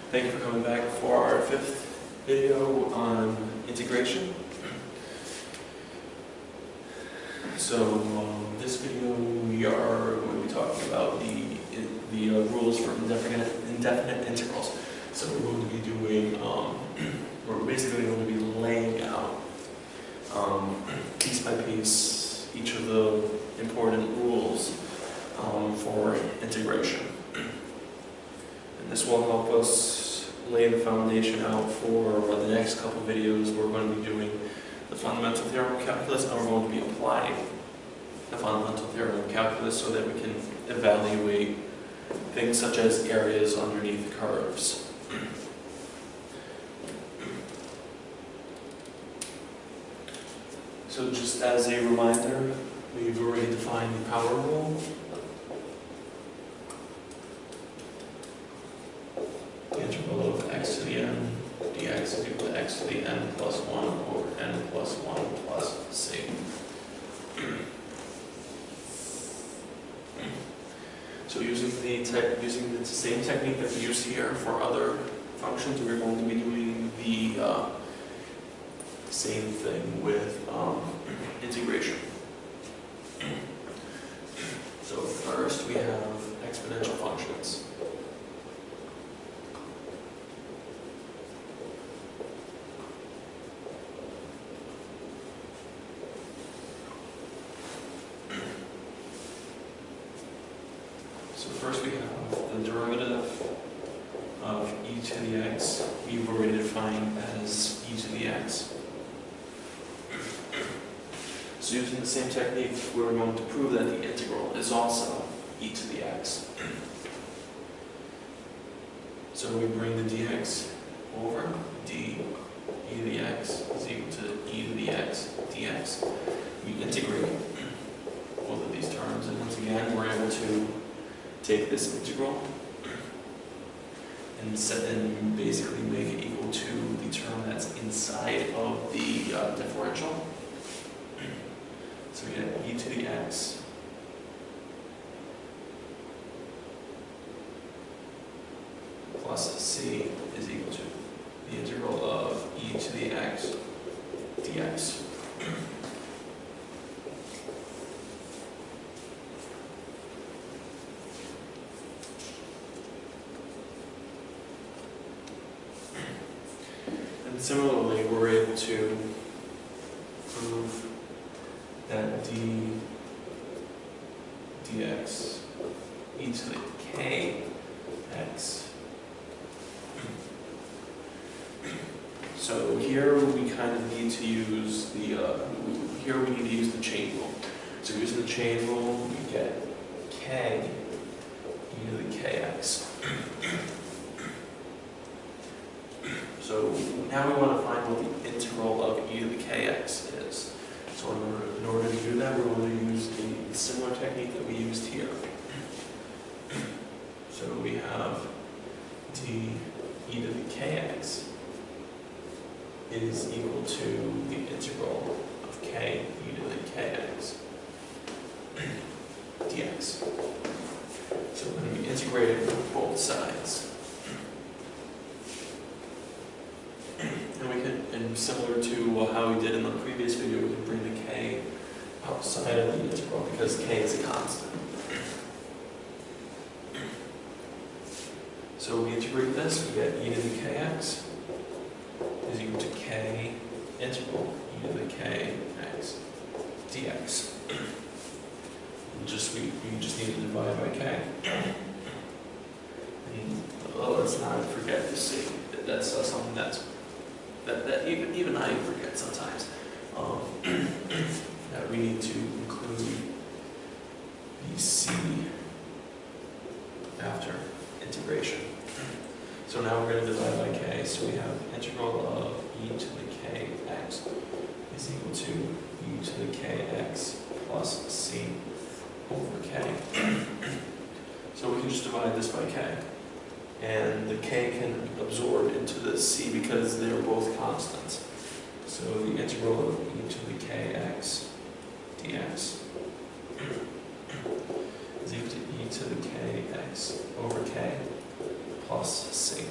Thank you for coming back for our fifth video on integration. So this video we are going to be talking about the rules for indefinite integrals. So we're going to be doing, we're basically going to be laying out piece by piece each of the important rules for integration. And this will help us lay the foundation out for the next couple videos. We're going to be doing the fundamental theorem of calculus, and we're going to be applying the fundamental theorem of calculus so that we can evaluate things such as areas underneath curves. So just as a reminder, we've already defined the power rule. The integral of x to the n dx is equal to x to the n plus 1 over n plus 1 plus c. So using the same technique that we use here for other functions, we're going to be doing the same thing with integration. So first we have exponential functions. So first we have the derivative of e to the x. We've already defined as e to the x. So using the same technique, we're going to prove that the integral is also e to the x. So we bring the dx over, d e to the x is equal to e to the x dx. We integrate both of these terms, and once again we're able to take this integral and basically make it equal to the term that's inside of the differential. So we get e to the x plus c is equal to the integral of e to the x dx. And similarly, we're able to prove that dx e to the kx. So here we kind of need to use the chain rule. So using the chain rule, we get k e to the kx. So now we want to find what the integral of e to the kx is. So in order to do that, we're going to use the similar technique that we used here. So we have d e to the kx is equal to the integral of k e to the kx dx. So we're going to be integrating both sides. And similar to how we did in the previous video, we can bring the k outside of the integral because k is a constant. So we integrate this, we get e to the kx is equal to k integral e to the kx dx. We just need to divide by k. And let's not forget to see that that's something that even I forget sometimes, that we need to include the c after integration. So now we're going to divide by k, so we have integral of e to the kx is equal to e to the kx plus c over k. So we can just divide this by k. And the k can absorb into the c because they're both constants. So the integral of e to the kx dx is equal to e to the kx over k plus c.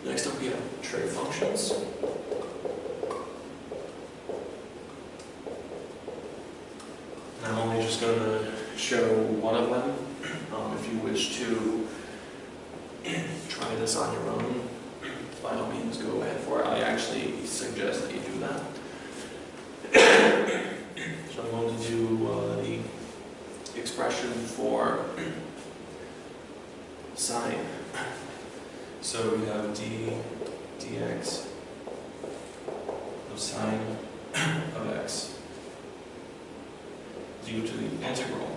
Next up we have trig functions. And I'm only just going to show one of them. If you wish to try this on your own, by all means go ahead for it. I actually suggest that you do that. So I'm going to do the expression for sine. So we have d dx of sine of x due to the integral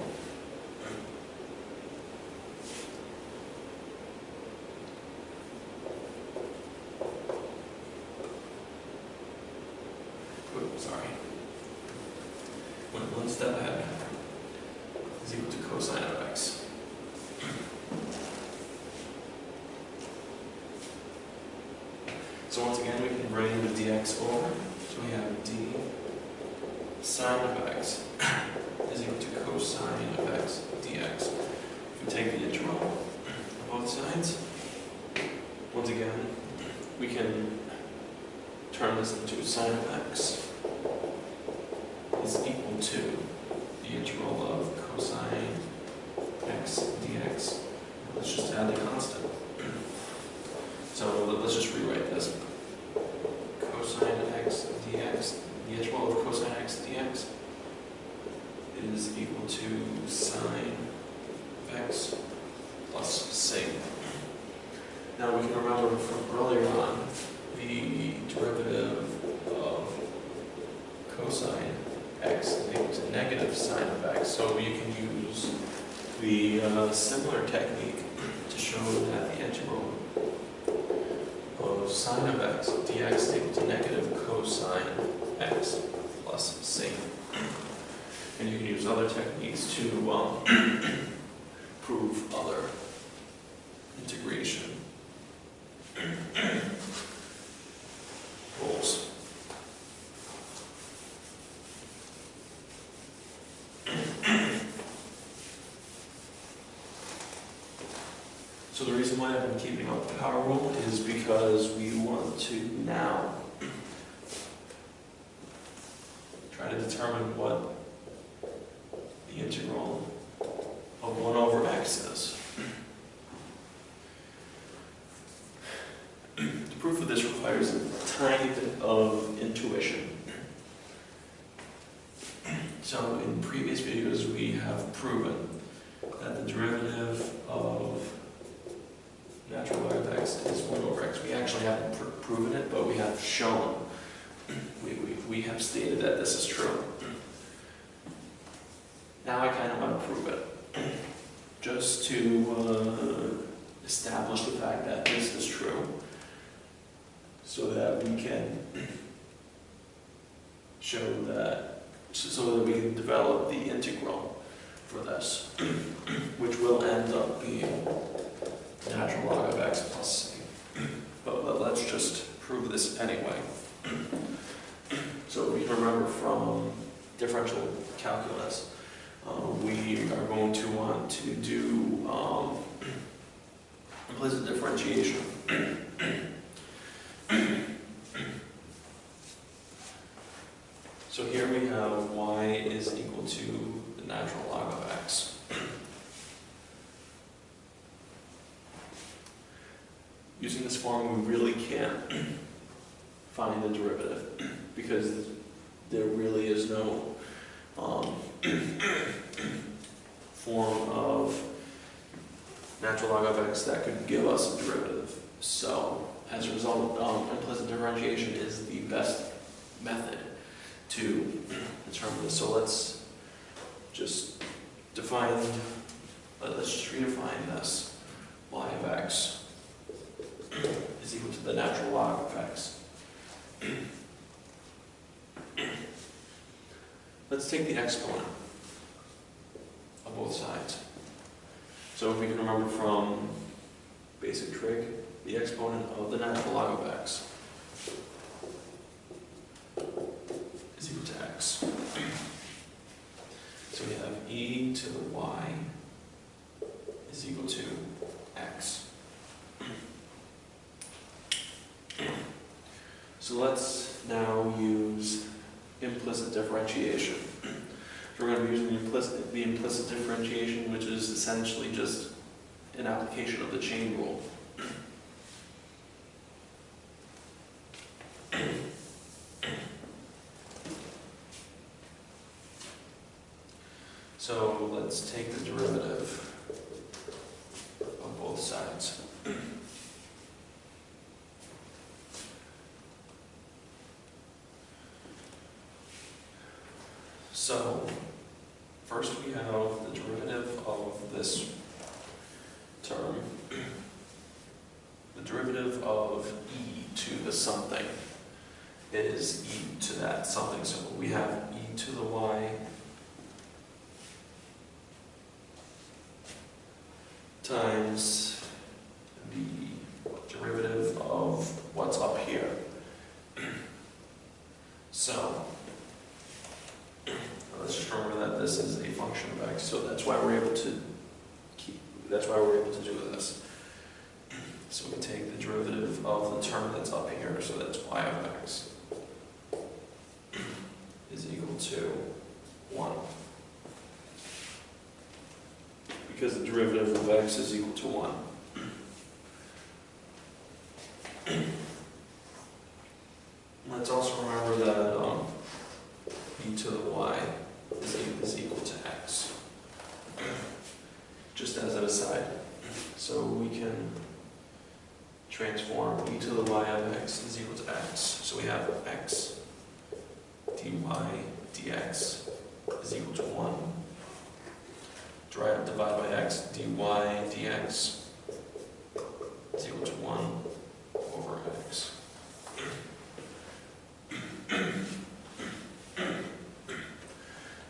one step ahead is equal to cosine of x. So once again, we can bring the dx over. So we have d sine of x is equal to cosine of x dx. If we take the integral on both sides, once again, we can turn this into sine of x is equal to the integral of cosine x dx. Let's just add the constant. So let's just rewrite this. Cosine x dx, the integral of cosine x dx is equal to sine of x plus c. Now we can remember from earlier on the derivative of cosine x is equal to negative sine of x. So you can use the similar technique to show that the integral of sine of x dx is equal to negative cosine x plus c. And you can use other techniques to prove other integration rules. So the reason why I've been keeping up the power rule is because we want to now try to determine what the integral of 1 over x is. The proof of this requires a tiny bit of intuition. So in previous videos we have proven that the derivative of natural log of x is 1 over x. We actually haven't proven it, but we have shown, we have stated that this is true. Now I kind of want to prove it, just to establish the fact that this is true, so that we can show that, so that we can develop the integral for this, which will end up being natural log of x plus c. But let's just prove this anyway. So we can remember from differential calculus, we are going to want to do implicit differentiation. So here we have y is equal to the natural log of x. Using this form, we really can't find the derivative because there really is no form of natural log of x that could give us a derivative. So, as a result, implicit differentiation is the best method to determine this. So let's just define, let's just redefine this. Y of x is equal to the natural log of x. Let's take the exponent of both sides. So if we can remember from basic trig, the exponent of the natural log of x is equal to x. So we have e to the y is equal to x. So let's now use implicit differentiation. So we're going to be using the implicit differentiation, which is essentially just an application of the chain rule. So let's take the derivative of both sides. So first we have the derivative of this term. The derivative of e to the something is e to that something. So we have e to the y times the derivative of what's up here. So let's just remember that this is a function of x, so that's why we're able to do this. So we take the derivative of the term that's up here, so that's y of x is equal to 1. Because the derivative of x is equal to 1. Let's also remember that e to the y is equal to x. Just as an aside. So we can transform e to the y of x is equal to x. So we have x dy dx is equal to 1. Divide by x, dy dx is equal to 1 over x.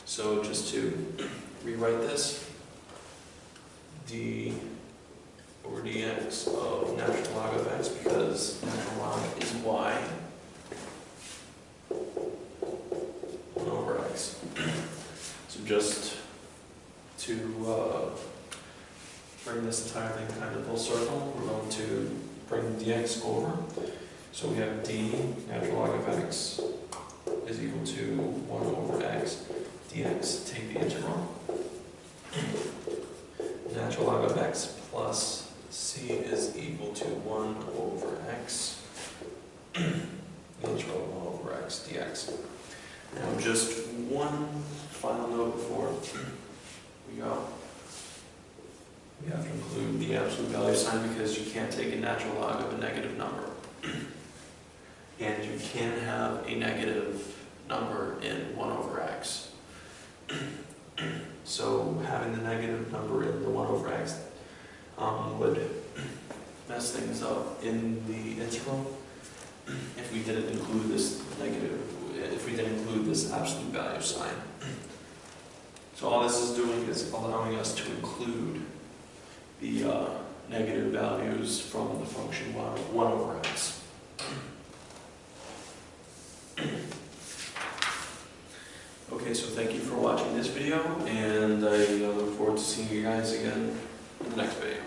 So just to rewrite this, d over dx of natural log of x, because natural log is y, 1 over x. So just to bring this entire thing kind of full circle, we're going to bring dx over. So we have d natural log of x is equal to 1 over x dx. Take the integral. Natural log of x plus c is equal to 1 over x. The integral of 1 over x dx. Now just one final note before we go. We have to include the absolute value sign because you can't take a natural log of a negative number. And you can have a negative number in 1 over x. So having the negative number in the 1 over x would mess things up in the integral if we didn't include this absolute value sign. So all this is doing is allowing us to include the negative values from the function 1 over x. Okay, so thank you for watching this video, and I look forward to seeing you guys again in the next video.